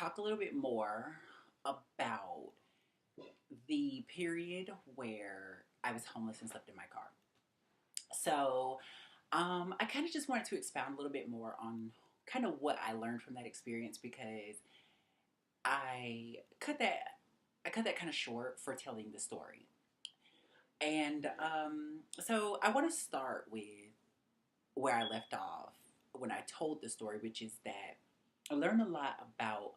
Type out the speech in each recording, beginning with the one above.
talk a little bit more about the period where I was homeless and slept in my car. So, I kind of just wanted to expound a little bit more on kind of what I learned from that experience because I cut that I cut that kind of short for telling the story. And so I want to start with where I left off when I told the story, which is that I learned a lot about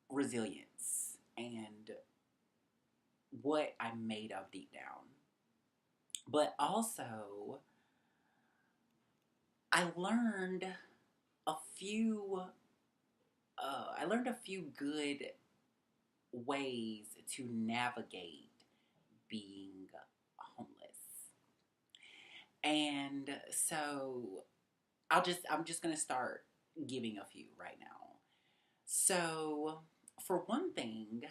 resilience and what I'm made of deep down. But also, I learned a few. I learned a few good ways to navigate being homeless, and so I'm just gonna start giving a few right now. So, for one thing,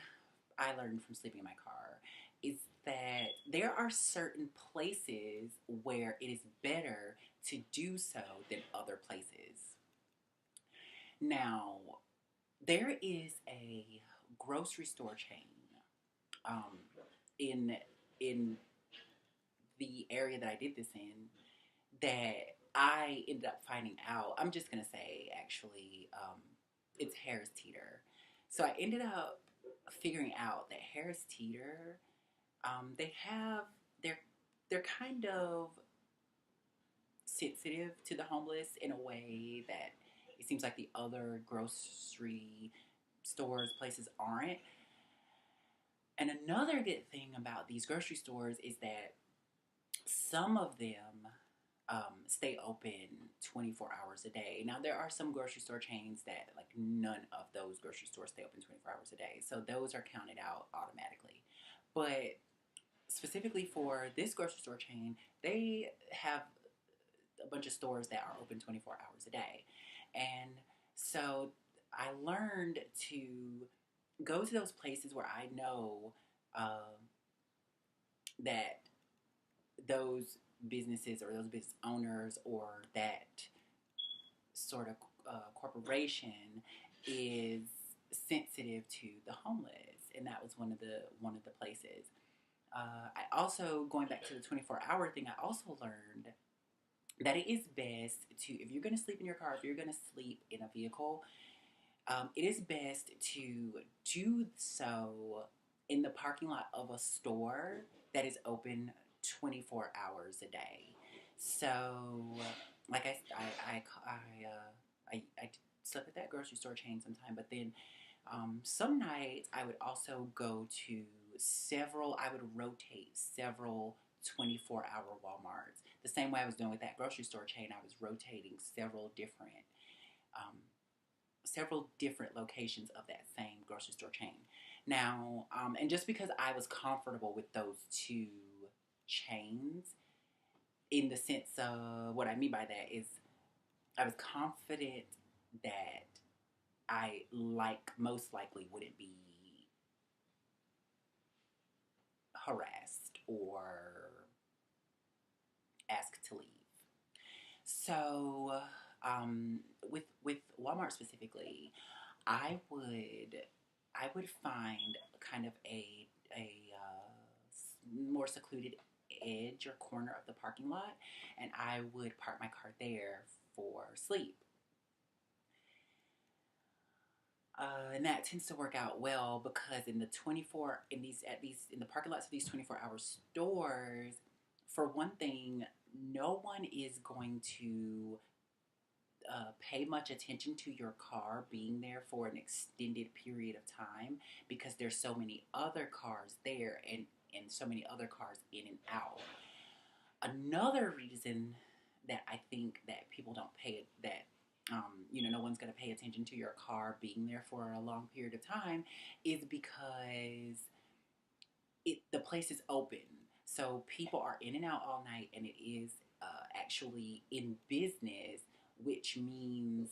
I learned from sleeping in my car is that there are certain places where it is better to do so than other places. Now, there is a grocery store chain um, in in the area that I did this in that I ended up finding out. I'm just gonna say actually, it's Harris Teeter. So I ended up figuring out that Harris Teeter, they have they're they're kind of sensitive to the homeless in a way that it seems like the other grocery stores places aren't. And another good thing about these grocery stores is that some of them stay open 24 hours a day. Now, there are some grocery store chains that, like, none of those grocery stores stay open 24 hours a day. So those are counted out automatically. But specifically for this grocery store chain, they have a bunch of stores that are open 24 hours a day. And so I learned to go to those places where I know that those businesses or those business owners or that sort of corporation is sensitive to the homeless, and that was one of the places. I also, going back to the 24-hour thing, I also learned that it is best to, if you're going to sleep in your car, if you're going to sleep in a vehicle, it is best to do so in the parking lot of a store that is open 24 hours a day. So, like I slept at that grocery store chain sometime, but then some nights I would also go to I would rotate several 24-hour Walmarts. The same way I was doing with that grocery store chain, I was rotating um, several different locations of that same grocery store chain. Now, and just because I was comfortable with those two chains, in the sense of what I mean by that is I was confident that I most likely wouldn't be harassed or asked to leave. So, with Walmart specifically, I would I would find kind of more secluded edge or corner of the parking lot, and I would park my car there for sleep. And that tends to work out well because in the 24 in these at these in the parking lots of these 24-hour stores, for one thing, no one is going to pay much attention to your car being there for an extended period of time because there's so many other cars there and so many other cars in and out. Another reason that I think that people don't pay that no one's going to pay attention to your car being there for a long period of time is because the place is open, so people are in and out all night, and it is actually in business, which means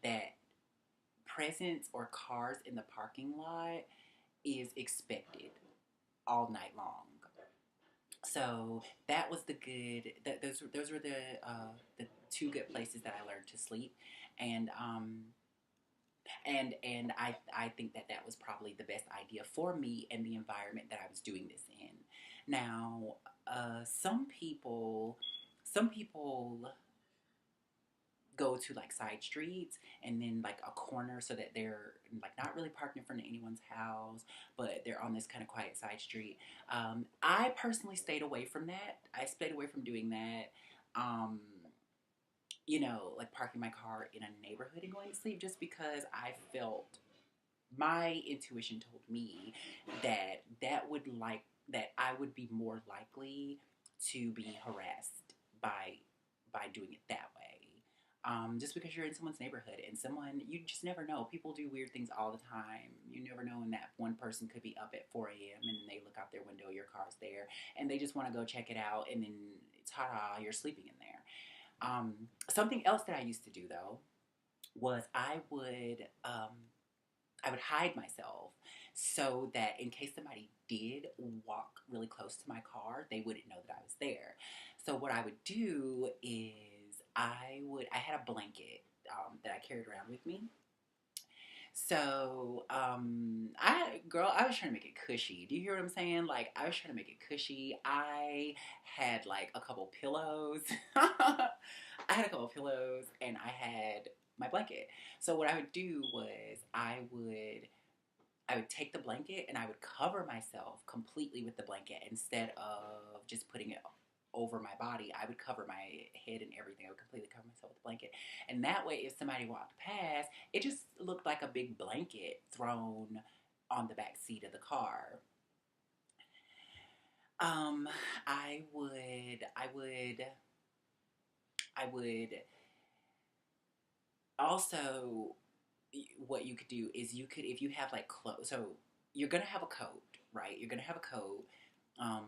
that presence or cars in the parking lot is expected all night long. So that was the good. Those were the two good places that I learned to sleep, and And I think that that was probably the best idea for me and the environment that I was doing this in. Now, some people go to like side streets and then like a corner so that they're like not really parked in front of anyone's house, but they're on this kind of quiet side street. I personally stayed away from that. I stayed away from doing that. Um, like parking my car in a neighborhood and going to sleep, just because I felt my intuition told me that I would be more likely to be harassed by doing it that way. Just because you're in someone's neighborhood and someone, you just never know. People do weird things all the time. You never know when that one person could be up at 4 a.m. and they look out their window, your car's there, and they just want to go check it out, and then ta-da, you're sleeping in there. Something else that I used to do though was I would hide myself so that in case somebody did walk really close to my car, they wouldn't know that I was there. So what I would do is I had a blanket that I carried around with me. So I was trying to make it cushy. Do you hear what I'm saying? Like I was trying to make it cushy. I had like a couple pillows. I had a couple pillows and I had my blanket. So what I would do was I would take the blanket and I would cover myself completely with the blanket instead of just putting it over my body. I would cover my head and everything. I would completely cover myself with the blanket. And that way, if somebody walked past, it just looked like a big blanket thrown on the back seat of the car. Um, I would also, what you could do is you could, if you have like clothes, so you're gonna have a coat, right? You're gonna have a coat. Um,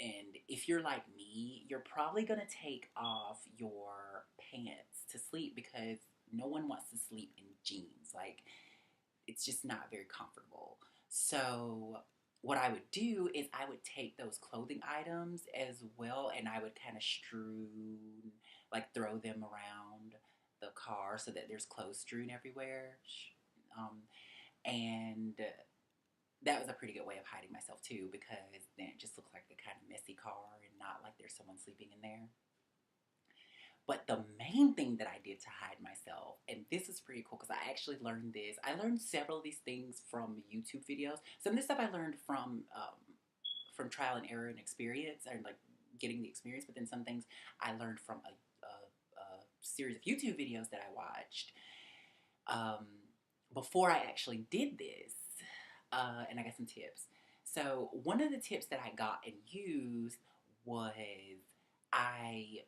and if you're like me, you're probably gonna take off your pants to sleep because no one wants to sleep in jeans. Like, it's just not very comfortable. So, what I would do is I would take those clothing items as well and I would kind of like throw them around the car so that there's clothes strewn everywhere. Um, and that was a pretty good way of hiding myself too because then it just looks like a kind of messy car and not like there's someone sleeping in there. But the main thing that I did to hide myself, and this is pretty cool because I actually learned this. I learned several of these things from YouTube videos. Some of this stuff I learned from trial and error and experience, and like getting the experience. But then some things I learned from a series of YouTube videos that I watched um, before I actually did this, and I got some tips. So one of the tips that I got and used was I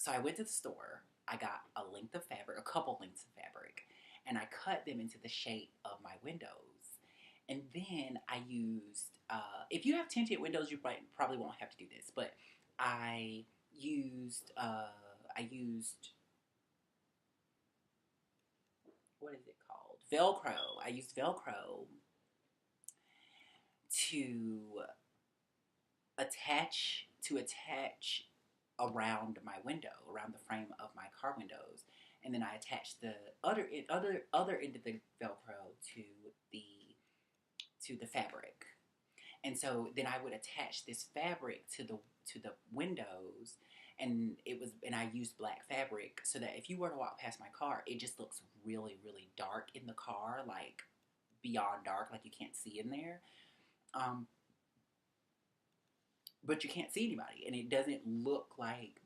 I went to the store. I got a length of fabric, a couple lengths of fabric, and I cut them into the shape of my windows. And then I used, if you have tinted windows, you probably won't have to do this, but I I used, what is it called? Velcro. I used Velcro to attach around my window, around the frame of my car windows, and then I attached the other end of the Velcro the to the fabric. And so then I would attach this fabric to the windows, and I used black fabric so that if you were to walk past my car, it just looks really really dark in the car, like beyond dark, like you can't see in there. Um, but you can't see anybody, and it doesn't look like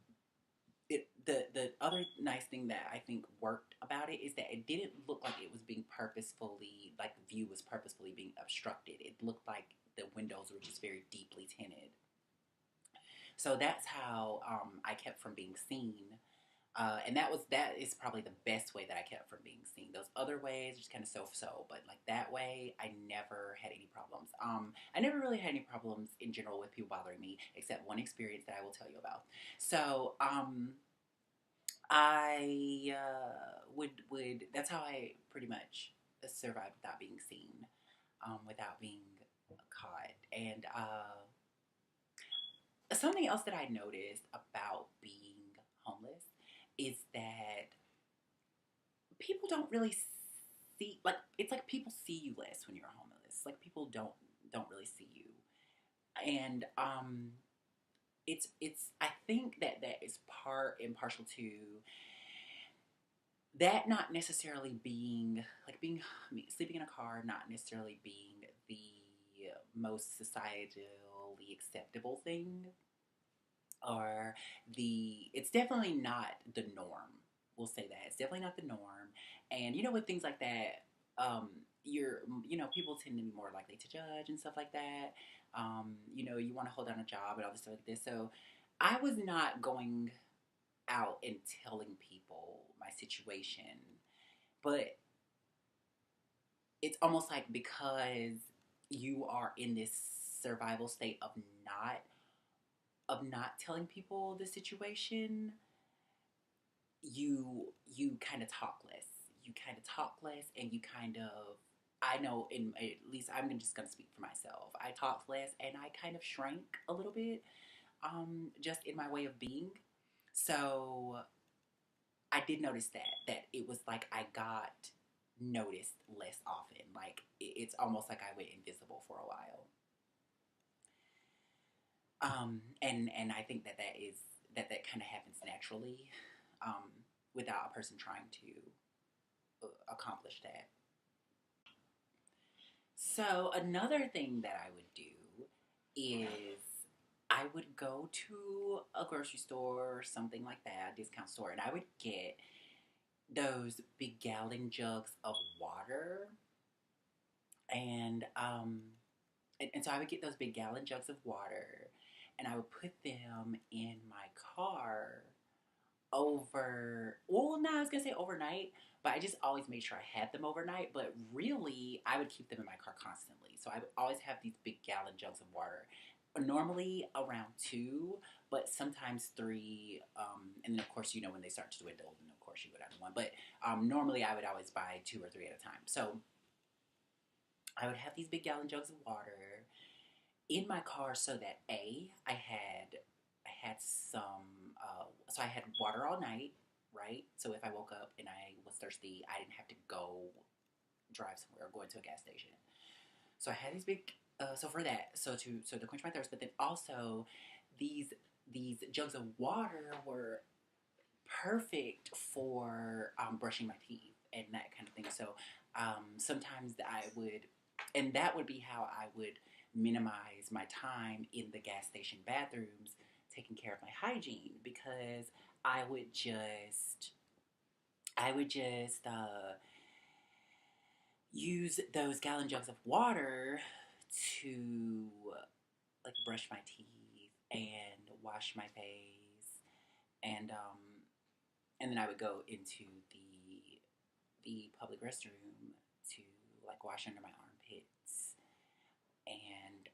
it. The other nice thing that I think worked about it is that it didn't look like it was being purposefully, like the view was purposefully being obstructed. It looked like the windows were just very deeply tinted. So that's how I kept from being seen. And that is probably the best way that I kept from being seen. Those other ways just kind of so, but like that way, I never had any problems. I never really had any problems in general with people bothering me, except one experience that I will tell you about. So I would that's how I pretty much survived without being seen, without being caught, and something else that I noticed about being homeless is that people don't really see, like, it's like people see you less when you're homeless. Like, people don't really see you. And it's I think that that is part and partial to that not necessarily being like being I mean, sleeping in a car not necessarily being the most societally acceptable thing, or the it's definitely not the norm. We'll say that it's definitely not the norm. And with things like that, you're people tend to be more likely to judge and stuff like that. You want to hold down a job and all this stuff like this. So I was not going out and telling people my situation, but it's almost like because you are in this survival state not not telling people the situation, you kind of talk less. You kind of talk less, and you kind of I know in at least I'm just gonna speak for myself. I talked less, and I kind of shrank a little bit, just in my way of being. So I did notice that it was like I got noticed less often. Like it's almost like I went invisible for a while. And I think that kind of happens naturally, um, without a person trying to accomplish that. So another thing that I would do is I would go to a grocery store or something like that, a discount store, and I would get those big gallon jugs of water, and and so I would get those big gallon jugs of water, and I would put them in my car no, I was gonna say overnight, but I just always made sure I had them overnight. But really, I would keep them in my car constantly. So I would always have these big gallon jugs of water, normally around two, but sometimes three. And then, of course, when they start to dwindle, then of course you go down to one. But normally, I would always buy two or three at a time. So I would have these big gallon jugs of water in my car so that I had some so I had water all night, right? So if I woke up and I was thirsty, I didn't have to go drive somewhere or go into a gas station. So I had these big so for that, so to quench my thirst, but then also these these jugs of water were perfect for brushing my teeth and that kind of thing. So sometimes I would, and that would be how I would minimize my time in the gas station bathrooms taking care of my hygiene, because I would just I would just use those gallon jugs of water to like brush my teeth and wash my face, and then I would go into the public restroom to like wash under my armpits and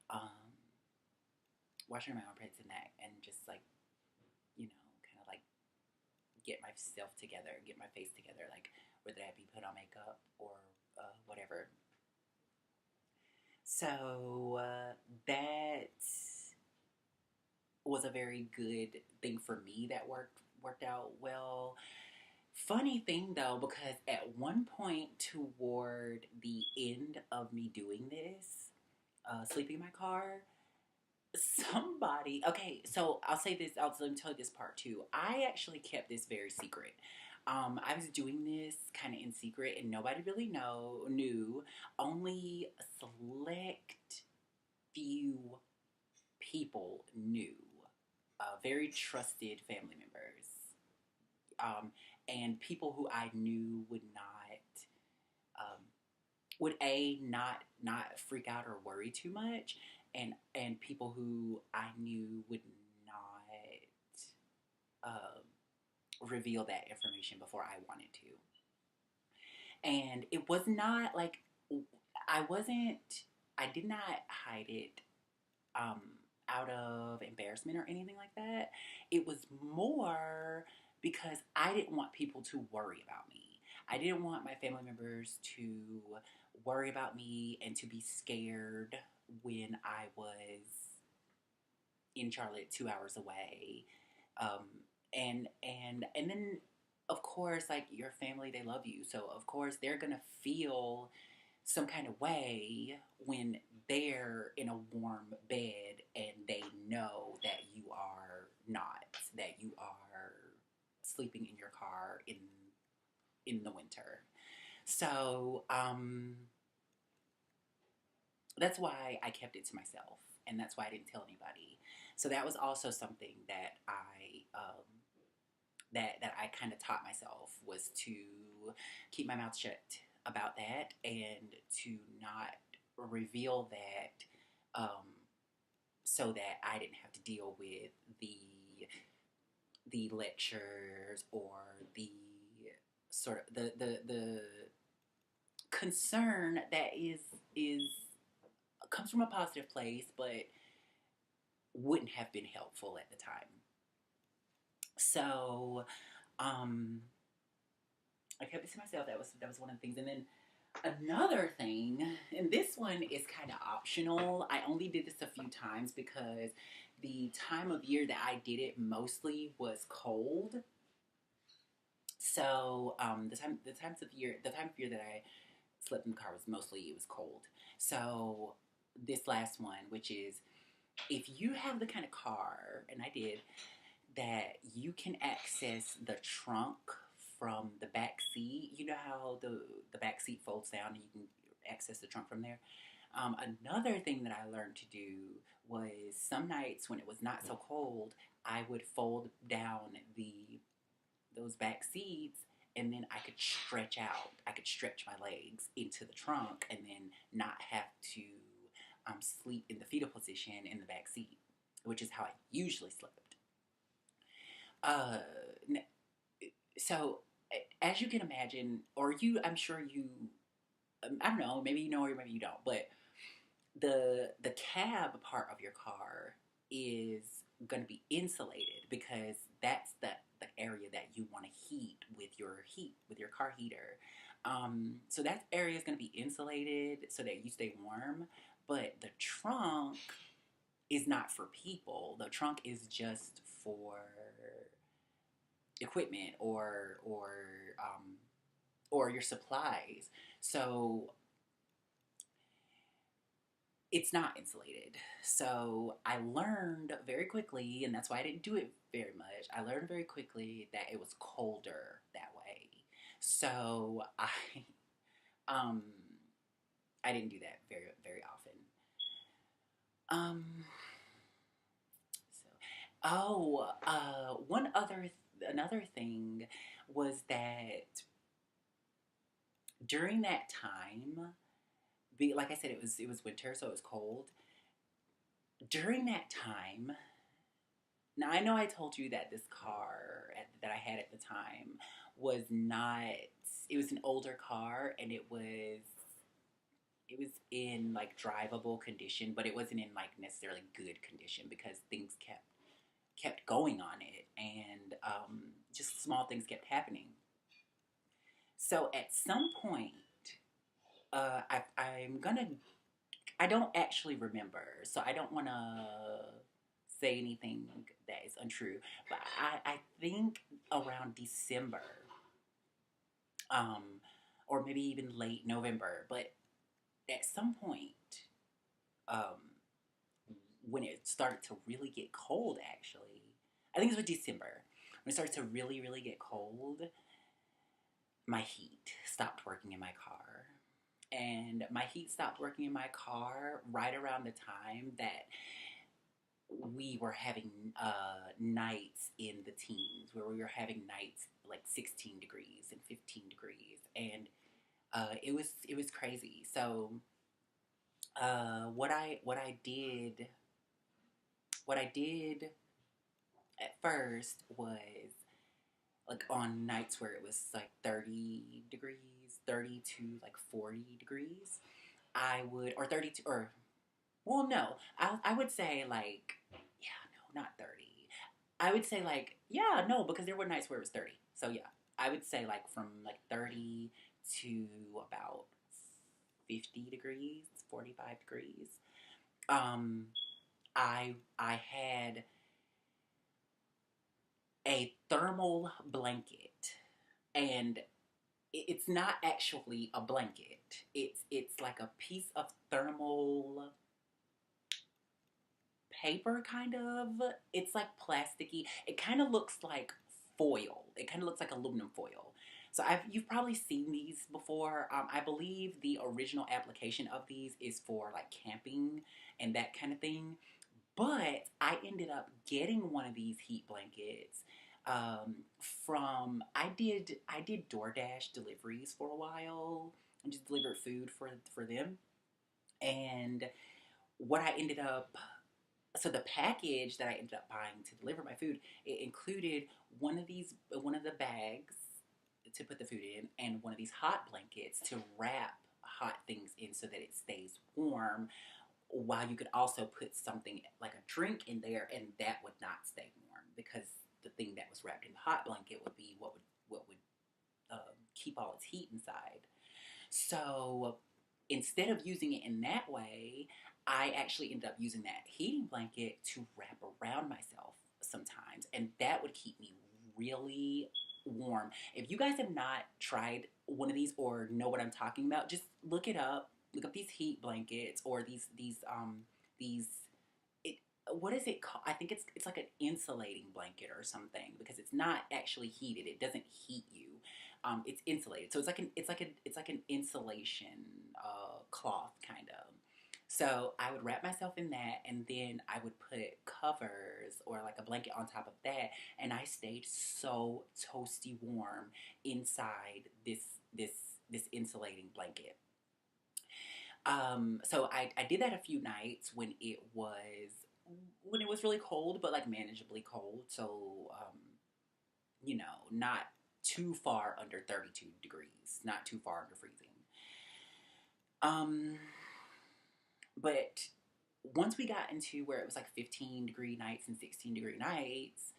wash under my armpits and that, and just like kind of like get myself together, get my face together, like whether that be put on makeup or whatever. So that was a very good thing for me that worked out well. Funny thing though, because at one point toward the end of me doing this, sleeping in my car, somebody. Okay, so I'll say this. Let me tell you this part too. I actually kept this very secret. I was doing this kind of in secret, and nobody really knew. Only a select few people knew. Very trusted family members, and people who I knew would not would not freak out or worry too much, and people who I knew would not reveal that information before I wanted to. And it was not like I wasn't I did not hide it um, out of embarrassment or anything like that. It was more because I didn't want people to worry about me. I didn't want my family members to worry about me and to be scared when I was in Charlotte, 2 hours away. Um, and then of course, like your family, they love you. So, of course, they're going to feel some kind of way when they're in a warm bed and they know that you are not, that you are sleeping in your car in the winter. So, that's why I kept it to myself, and that's why I didn't tell anybody. So that was also something that I kind of taught myself, was to keep my mouth shut about that and to not reveal that, so that I didn't have to deal with the lectures or the sort of the concern that is comes from a positive place, but wouldn't have been helpful at the time. So, um, I kept it to myself. That was one of the things. And then another thing, and this one is kind of optional. I only did this a few times because the time of year that I did it mostly was cold. So, the time of year that I slept in the car was mostly, it was cold. So this last one, which is, if you have the kind of car, and I did, that you can access the trunk from the back seat. You know how the back seat folds down and you can access the trunk from there. Another thing that I learned to do was, some nights when it was not so cold, I would fold down the those back seats, and then I could stretch out. I could stretch my legs into the trunk and then not have to sleep in the fetal position in the back seat, which is how I usually slept. Uh, so, as you can imagine, or I'm sure you, I don't know, maybe you know or maybe you don't, but the cab part of your car is going to be insulated, because that's the area that you want to heat with your car heater. So that area is going to be insulated so that you stay warm. But the trunk is not for people. The trunk is just for equipment or your supplies. So it's not insulated. So I learned very quickly, and that's why I didn't do it very much. I learned very quickly that it was colder that way. So um I didn't do that very very often. Um so one other another thing was that during that time, like I said, it was winter, so it was cold. During that time, now I know I told you that this car that I had at the time was not. It was an older car, and it was in like drivable condition, but it wasn't in like necessarily good condition, because things kept going on it, and just small things kept happening. So at some point, I'm gonna. I don't actually remember, so I don't want to say anything that is untrue. But I think around December, um, or maybe even late November. But at some point, um, when it started to really get cold, actually, I think it was December, when it started to really, really get cold, my heat stopped working in my car. And my heat stopped working in my car right around the time that we were having nights in the teens, where we were having nights like 16 degrees and 15 degrees, and it was crazy. So what I did at first was, like, on nights where it was like 30 degrees, 30 to like 40 degrees, I would, or 32, or, well, no, I would say, like, yeah, no, not 30. I would say, like, yeah, no, because there were nights where it was 30. So yeah, I would say like from like 30 to about 50 degrees, 45 degrees. Um, I had a thermal blanket and it's not actually a blanket. It's like a piece of thermal paper, kind of. It's like plasticky. It kind of looks like foil. It kind of looks like aluminum foil. So you've probably seen these before. I believe the original application of these is for like camping and that kind of thing. But I ended up getting one of these heat blankets from I did DoorDash deliveries for a while and just delivered food for them. And what I ended up so the package that I ended up buying to deliver my food, it included one of the bags to put the food in, and one of these hot blankets to wrap hot things in so that it stays warm. While you could also put something like a drink in there, and that would not stay warm because the thing that was wrapped in the hot blanket would be what would keep all its heat inside. So instead of using it in that way, I actually ended up using that heating blanket to wrap around myself sometimes, and that would keep me really warm. If you guys have not tried one of these or know what I'm talking about, just look it up. Look up these heat blankets or these it what is it called? I think it's like an insulating blanket or something because it's not actually heated. It doesn't heat you. It's insulated, so it's like an insulation cloth kind of. So I would wrap myself in that, and then I would put covers or like a blanket on top of that, and I stayed so toasty warm inside this this insulating blanket. So I did that a few nights when it was really cold, but like manageably cold. So not too far under 32 degrees, not too far under freezing. Um, but once we got into where it was like 15-degree nights and 16-degree nights,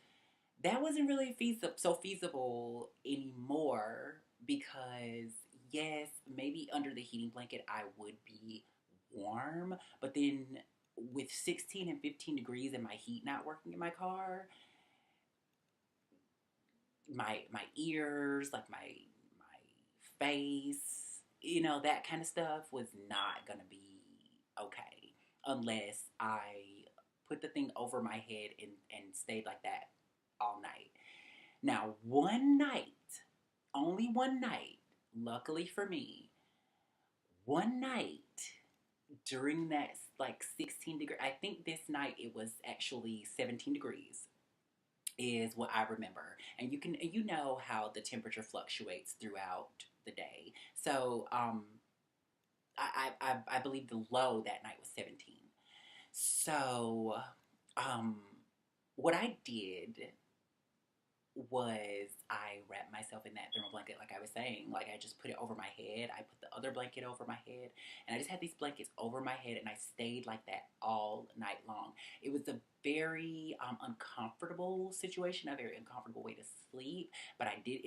that wasn't really feasible anymore because yes, maybe under the heating blanket I would be warm, but then with 16 and 15 degrees and my heat not working in my car, my ears, like my face, that kind of stuff was not gonna be okay unless I put the thing over my head and stayed like that all night. Now, one night, only one night, luckily for me, one night during that like 16 degree, I think this night it was actually 17 degrees is what I remember. And you know how the temperature fluctuates throughout the day. So I believe the low that night was 17. So um, what I did was I wrapped myself in that thermal blanket, like I was saying. Like I just put it over my head. I put the other blanket over my head, and I just had these blankets over my head, and I stayed like that all night long. It was a very uncomfortable situation, a very uncomfortable way to sleep, but I did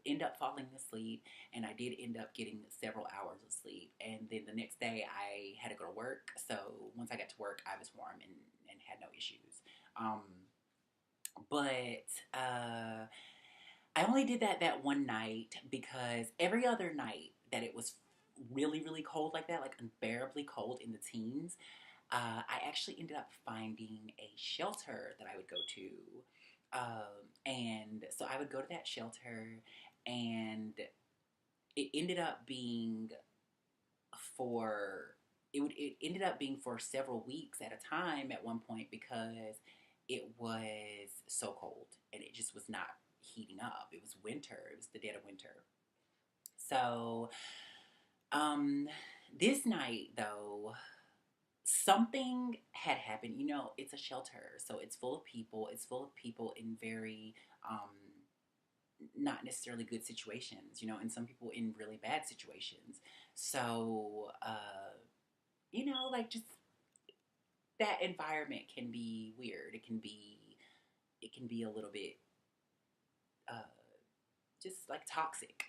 end up falling asleep, and I did end up getting several hours of sleep. And then the next day, I had to go to work. So once I got to work, I was warm and had no issues. Um, but I only did that one night because every other night that it was really, really cold like that, like unbearably cold in the teens, I actually ended up finding a shelter that I would go to. And so I would go to that shelter, and it ended up being for it ended up being for several weeks at a time at one point because it was so cold and it just was not heating up. It was winter. It was the dead of winter. So um this night though, something had happened. It's a shelter, so it's full of people. It's full of people in very not necessarily good situations, and some people in really bad situations. So like just that environment can be weird. It can be a little bit uh, just like toxic.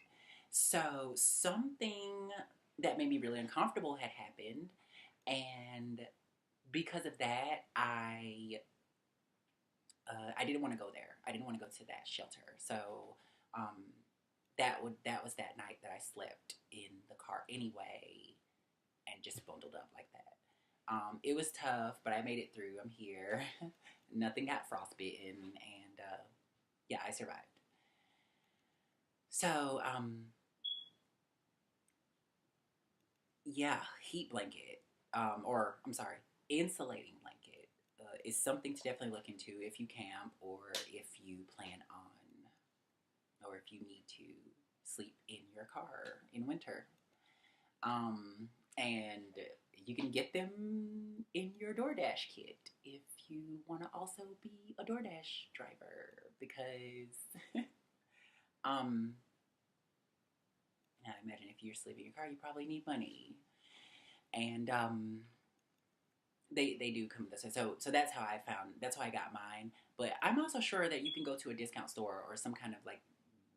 So something that made me really uncomfortable had happened, and because of that, I didn't want to go there. I didn't want to go to that shelter. So um, that was that night that I slept in the car anyway, and just bundled up like that. It was tough, but I made it through. I'm here. Nothing got frostbitten, and yeah, I survived. So, yeah, heat blanket, or I'm sorry, insulating blanket is something to definitely look into if you camp or if you plan on, or if you need to sleep in your car in winter. And you can get them in your DoorDash kit if you want to also be a DoorDash driver because, um, I imagine if you're sleeping in your car, you probably need money. And they do come with this. So that's how I found that's how I got mine. But I'm also sure that you can go to a discount store or some kind of like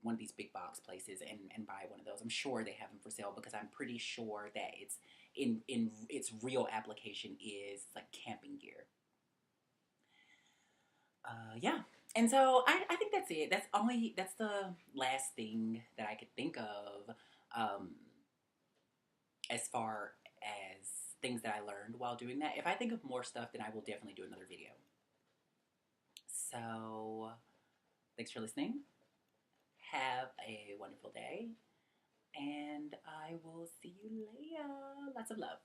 one of these big box places and buy one of those. I'm sure they have them for sale because I'm pretty sure that it's in its real application is like camping gear. Yeah. And so I think that's it. That's the last thing that I could think of um, as far as things that I learned while doing that. If I think of more stuff, then I will definitely do another video. So thanks for listening. Have a wonderful day, and I will see you later. Lots of love.